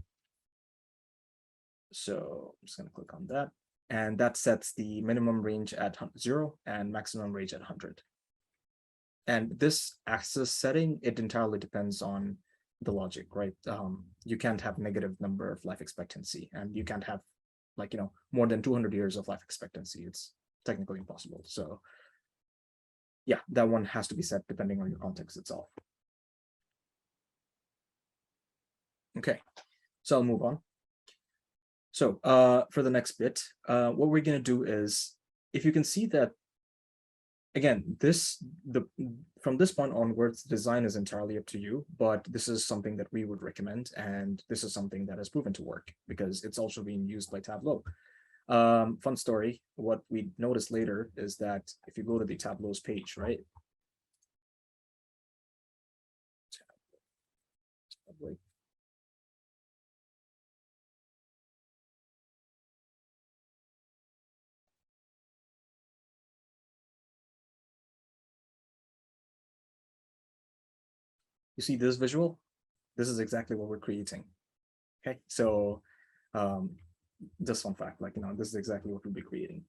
So I'm just going to click on that. And that sets the minimum range at 0 and maximum range at 100. And this axis setting, it entirely depends on the logic, right? You can't have negative number of life expectancy, and you can't have, like, more than 200 years of life expectancy. It's technically impossible. So yeah, that one has to be set depending on your context itself. Okay, so I'll move on. So for the next bit, what we're going to do is, if you can see that, again, from this point onwards, design is entirely up to you, but this is something that we would recommend, and this is something that has proven to work because it's also being used by Tableau. Fun story, what we noticed later is that if you go to the Tableau's page, right? You see this visual? This is exactly what we're creating. Okay, so just fun fact, like, this is exactly what we'll be creating.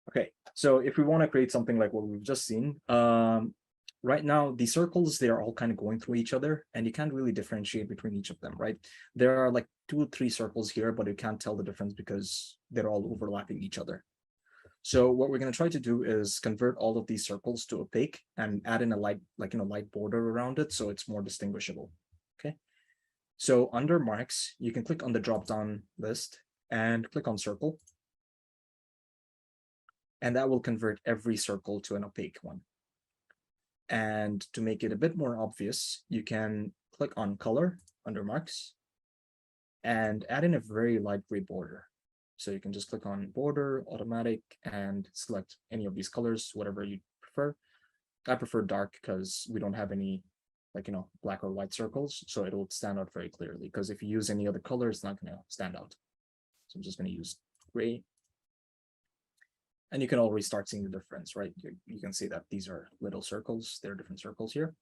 Okay, so if we want to create something like what we've just seen, right now, the circles, they are all kind of going through each other, and you can't really differentiate between each of them, right? There are like 2 or 3 circles here, but you can't tell the difference because they're all overlapping each other. So what we're going to try to do is convert all of these circles to opaque and add in a light, light border around it, so it's more distinguishable. Okay. So under marks, you can click on the drop-down list and click on circle. And that will convert every circle to an opaque one. And to make it a bit more obvious, you can click on color under marks and add in a very light gray border. So you can just click on border, automatic, and select any of these colors, whatever you prefer. I prefer dark because we don't have any black or white circles, so it'll stand out very clearly, because if you use any other color, it's not going to stand out. So I'm just going to use gray. And you can already start seeing the difference, right? You can see that these are little circles. There are different circles here.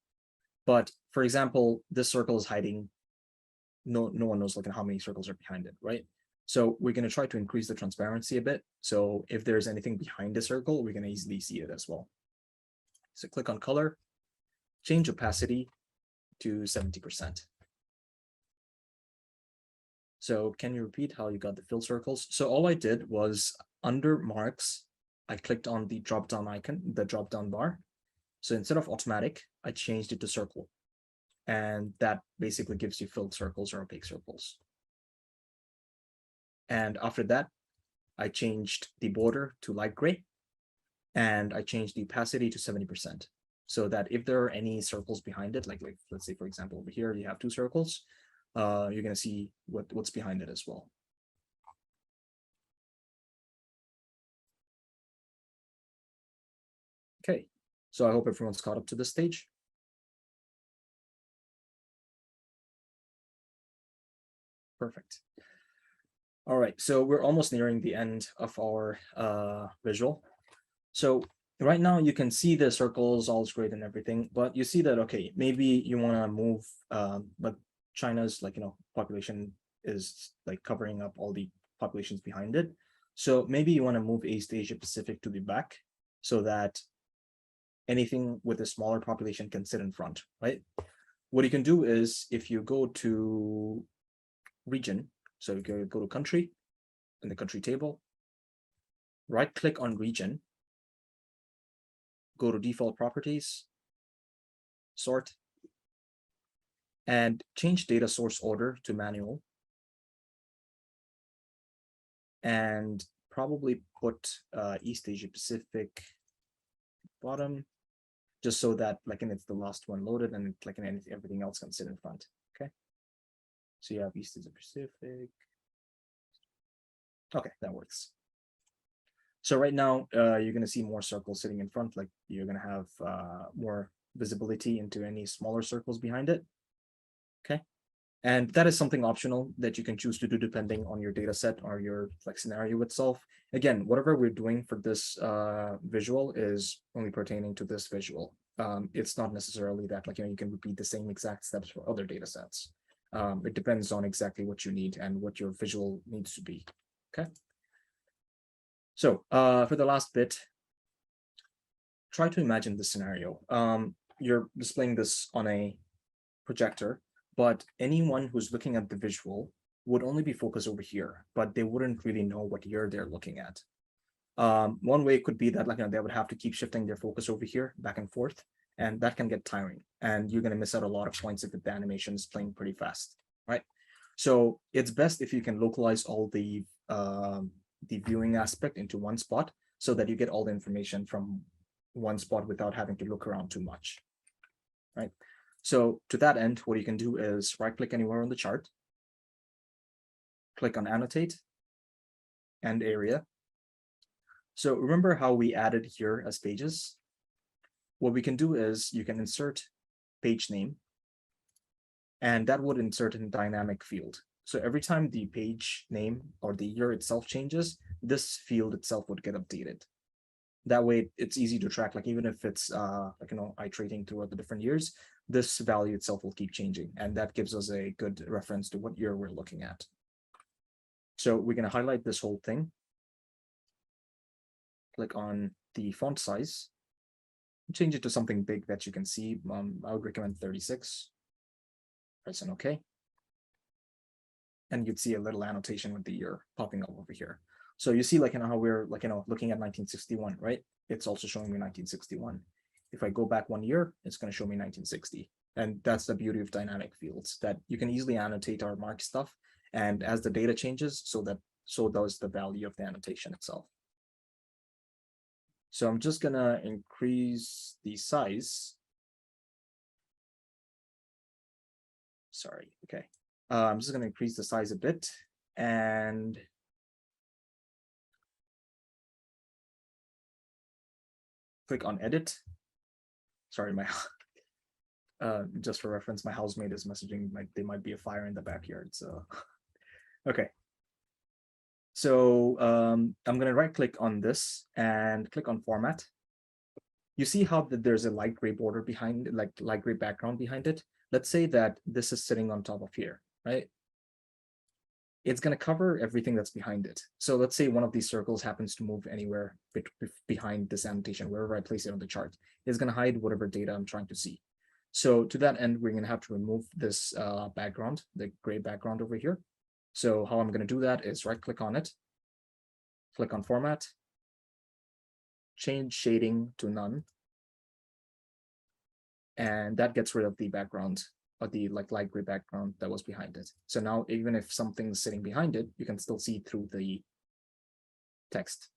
But for example, this circle is hiding. No one knows how many circles are behind it, right? So we're going to try to increase the transparency a bit. So if there's anything behind the circle, we're going to easily see it as well. So click on color, change opacity to 70%. So can you repeat how you got the fill circles? So all I did was under marks, I clicked on the drop-down icon, the drop-down bar. So instead of automatic, I changed it to circle. And that basically gives you filled circles or opaque circles. And after that, I changed the border to light gray. And I changed the opacity to 70%. So that if there are any circles behind it, like let's say, for example, over here, you have 2 circles, you're going to see what's behind it as well. Okay, so I hope everyone's caught up to this stage. Perfect. All right, so we're almost nearing the end of our visual. So right now you can see the circles, all is great and everything, but you see that, okay, maybe you want to move, but China's population is covering up all the populations behind it. So maybe you want to move East Asia Pacific to the back so that anything with a smaller population can sit in front, right? What you can do is if you go to region, so you go to country in the country table, right click on region, go to default properties, sort, and change data source order to manual. And probably put East Asia Pacific bottom, just so that it's the last one loaded and everything else can sit in front. Okay. So you have East Asia Pacific. Okay, that works. So right now, you're going to see more circles sitting in front, you're going to have more visibility into any smaller circles behind it. Okay. And that is something optional that you can choose to do depending on your data set or your scenario itself. Again, whatever we're doing for this visual is only pertaining to this visual. It's not necessarily that you can repeat the same exact steps for other data sets. It depends on exactly what you need and what your visual needs to be. Okay. So for the last bit, try to imagine this scenario. You're displaying this on a projector, but anyone who's looking at the visual would only be focused over here, but they wouldn't really know what year they're looking at. One way could be that they would have to keep shifting their focus over here back and forth, and that can get tiring, and you're going to miss out a lot of points if the animation is playing pretty fast, right? So it's best if you can localize all the viewing aspect into one spot so that you get all the information from one spot without having to look around too much, right? So to that end, what you can do is right-click anywhere on the chart, click on Annotate and Area. So remember how we added here as pages? What we can do is you can insert page name, and that would insert in dynamic field. So every time the page name or the year itself changes, this field itself would get updated. That way, it's easy to track, even if it's iterating throughout the different years, this value itself will keep changing, and that gives us a good reference to what year we're looking at. So we're going to highlight this whole thing. Click on the font size change it to something big that you can see. I would recommend 36. Press an OK. And you'd see a little annotation with the year popping up over here. So you see, like, how we're like, looking at 1961, right? It's also showing me 1961. If I go back 1 year, it's going to show me 1960. And that's the beauty of dynamic fields, that you can easily annotate or mark stuff. And as the data changes, so does the value of the annotation itself. So I'm just going to increase the size. Sorry. Okay. I'm just going to increase the size a bit and click on edit. Sorry, my just for reference, my housemate is messaging like there might be a fire in the backyard. So okay. So I'm going to right click on this and click on format. You see how that there's a light gray border behind, like light gray background behind it. Let's say that this is sitting on top of here, right? It's going to cover everything that's behind it. So let's say one of these circles happens to move anywhere behind this annotation, wherever I place it on the chart. It's going to hide whatever data I'm trying to see. So to that end, we're going to have to remove this background, the gray background over here. So how I'm going to do that is right click on it, click on format, change shading to none. And that gets rid of the background, or the light gray background that was behind it. So now even if something's sitting behind it, you can still see through the text.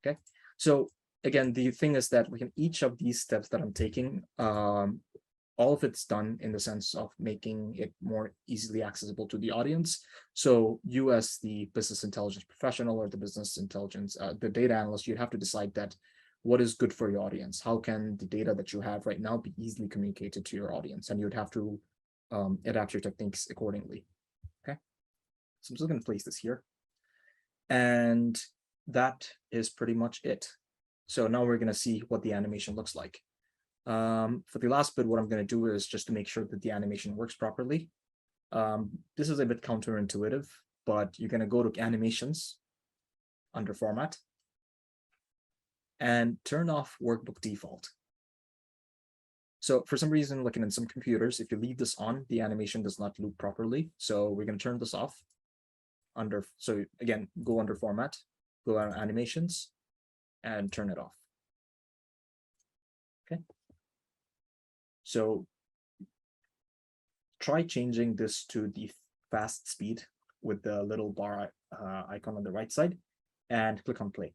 Okay, so again, the thing is that in each of these steps that I'm taking, all of it's done in the sense of making it more easily accessible to the audience. So you, as the business intelligence professional or the business intelligence, the data analyst, you have to decide that what is good for your audience. How can the data that you have right now be easily communicated to your audience? And you'd have to adapt your techniques accordingly. Okay, so I'm just going to place this here. And that is pretty much it. So now we're going to see what the animation looks like. For the last bit, what I'm going to do is just to make sure that the animation works properly. This is a bit counterintuitive, but you're going to go to animations under format and turn off workbook default. So for some reason, like in some computers, if you leave this on, the animation does not loop properly. So we're going to turn this off under, so again, go under format, go on animations and turn it off. Okay. So try changing this to the fast speed with the little bar icon on the right side and click on play.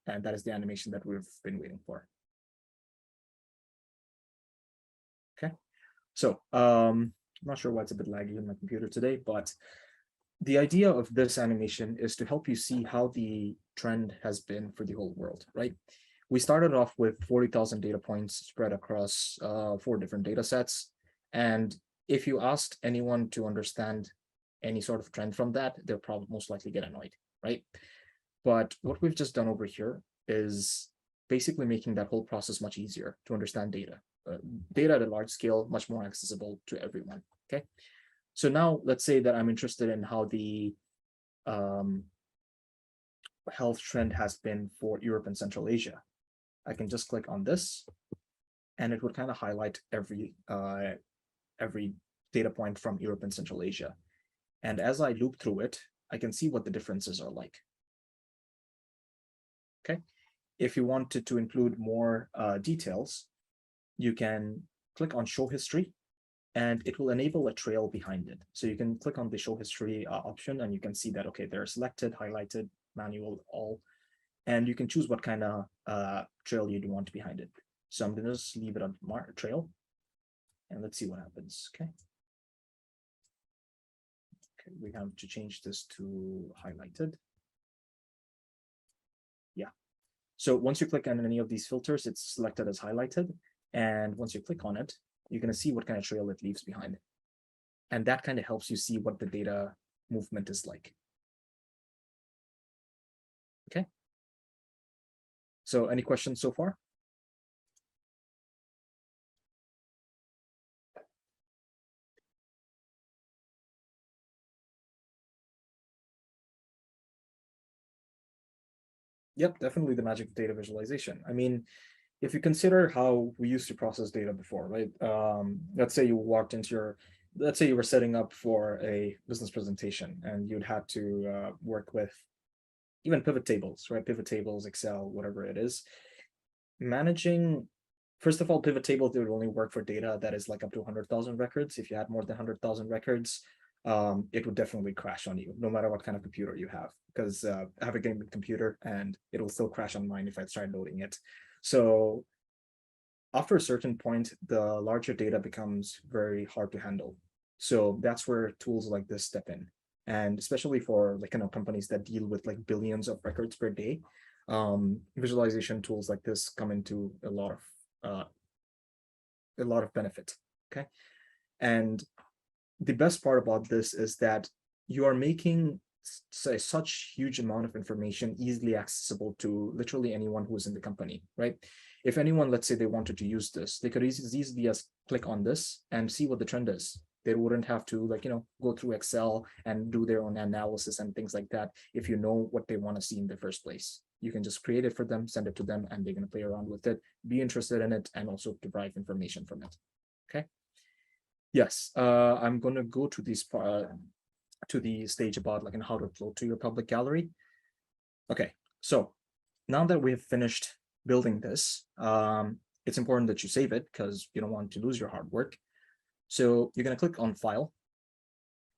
And that is the animation that we've been waiting for. Okay, so I'm not sure why it's a bit laggy on my computer today, but the idea of this animation is to help you see how the trend has been for the whole world, right? We started off with 40,000 data points spread across 4 different data sets. And if you asked anyone to understand any sort of trend from that, they'll probably most likely get annoyed, right? But what we've just done over here is basically making that whole process much easier to understand data. Data at a large scale, much more accessible to everyone, okay? So now let's say that I'm interested in how the health trend has been for Europe and Central Asia. I can just click on this and it would kind of highlight every data point from Europe and Central Asia. And as I loop through it, I can see what the differences are like. Okay, if you wanted to include more details, you can click on show history and it will enable a trail behind it. So you can click on the show history option and you can see that, okay, they're selected, highlighted, manual, all, and you can choose what kind of trail you do want behind it. So I'm going to just leave it on trail and let's see what happens. Okay. Okay, we have to change this to highlighted. Yeah. So once you click on any of these filters, it's selected as highlighted. And once you click on it, you're going to see what kind of trail it leaves behind. And that kind of helps you see what the data movement is like. Okay. So any questions so far? Yep, definitely the magic of data visualization. I mean, if you consider how we used to process data before, right? Let's say you walked into your, let's say you were setting up for a business presentation and you'd had to work with even pivot tables, right? Pivot tables, Excel, whatever it is. Managing, first of all, pivot tables, they would only work for data that is like up to 100,000 records. If you had more than 100,000 records, it would definitely crash on you, no matter what kind of computer you have, because I have a gaming computer and it'll still crash on mine if I try loading it. So after a certain point, the larger data becomes very hard to handle. So that's where tools like this step in. And especially for like, companies that deal with like billions of records per day, visualization tools like this come into a lot of benefit. Okay. And the best part about this is that you are making such huge amount of information easily accessible to literally anyone who is in the company, right? If anyone, let's say they wanted to use this, they could easily just click on this and see what the trend is. They wouldn't have to go through Excel and do their own analysis and things like that. If you know what they want to see in the first place, you can just create it for them, send it to them, and they're going to play around with it, be interested in it, and also derive information from it. Okay. Yes, I'm going to go to to the stage about like how to upload to your public gallery. Okay, so now that we have finished building this, it's important that you save it because you don't want to lose your hard work. So you're going to click on File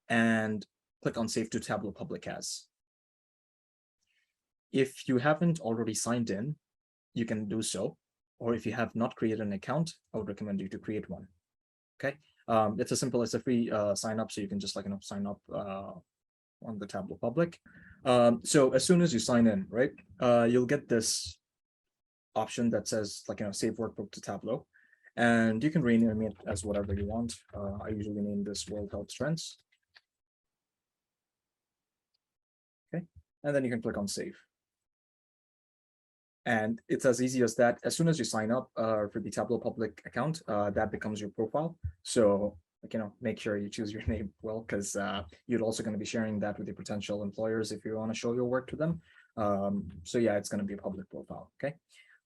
and click on Save to Tableau Public As. If you haven't already signed in, you can do so. Or if you have not created an account, I would recommend you to create one. Okay. It's as simple as a free sign up, so you can just sign up on the Tableau Public. So as soon as you sign in, right, you'll get this option that says save workbook to Tableau, and you can rename it as whatever you want. I usually name this World Health Trends. Okay, and then you can click on save. And it's as easy as that. As soon as you sign up for the Tableau Public account, that becomes your profile. So make sure you choose your name well, because you're also going to be sharing that with your potential employers if you want to show your work to them. So yeah, it's going to be a public profile. Okay.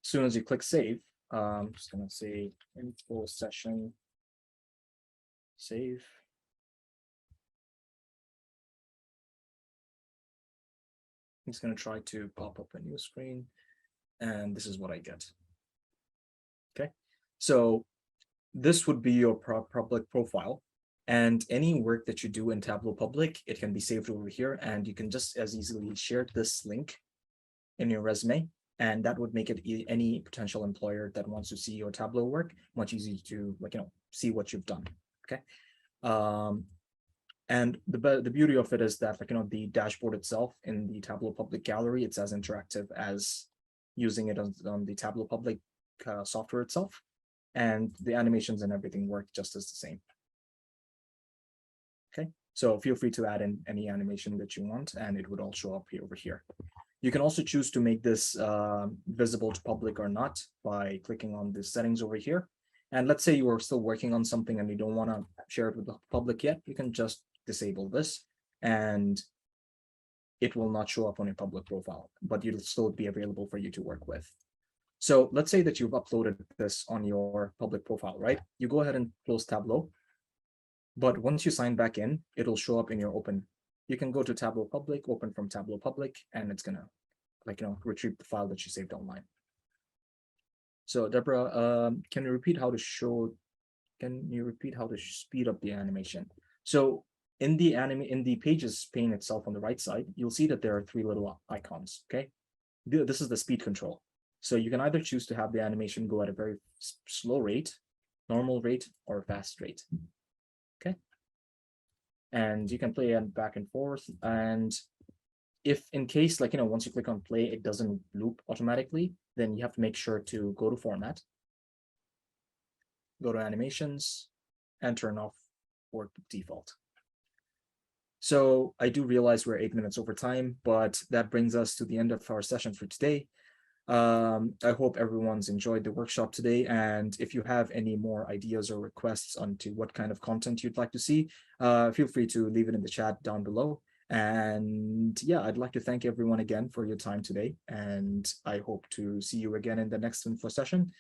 As soon as you click save, I'm just going to say info session save. It's going to try to pop up a new screen, and this is what I get. Okay, so this would be your public profile, and any work that you do in Tableau Public, it can be saved over here, and you can just as easily share this link in your resume, and that would make it any potential employer that wants to see your Tableau work much easier to see what you've done. Okay. And the beauty of it is that the dashboard itself in the Tableau Public Gallery, it's as interactive as using it on the Tableau Public software itself, and the animations and everything work just as the same. Okay, so feel free to add in any animation that you want, and it would all show up over here. You can also choose to make this visible to public or not by clicking on the settings over here. And let's say you are still working on something and you don't want to share it with the public yet, you can just disable this and it will not show up on your public profile, but it'll still be available for you to work with. So let's say that you've uploaded this on your public profile, right? You go ahead and close Tableau, but once you sign back in, it'll show up in your open. You can go to Tableau Public, open from Tableau Public, and it's gonna retrieve the file that you saved online. So Deborah, can you repeat how to speed up the animation? So in the pages pane itself on the right side, you'll see that there are 3 little icons. Okay, this is the speed control. So you can either choose to have the animation go at a very slow rate, normal rate, or fast rate. Okay, and you can play it back and forth. And if in case once you click on play, it doesn't loop automatically, then you have to make sure to go to format, go to animations, and turn off work default. So I do realize we're 8 minutes over time, but that brings us to the end of our session for today. I hope everyone's enjoyed the workshop today, and if you have any more ideas or requests onto what kind of content you'd like to see, feel free to leave it in the chat down below, And yeah, I'd like to thank everyone again for your time today. And I hope to see you again in the next info session.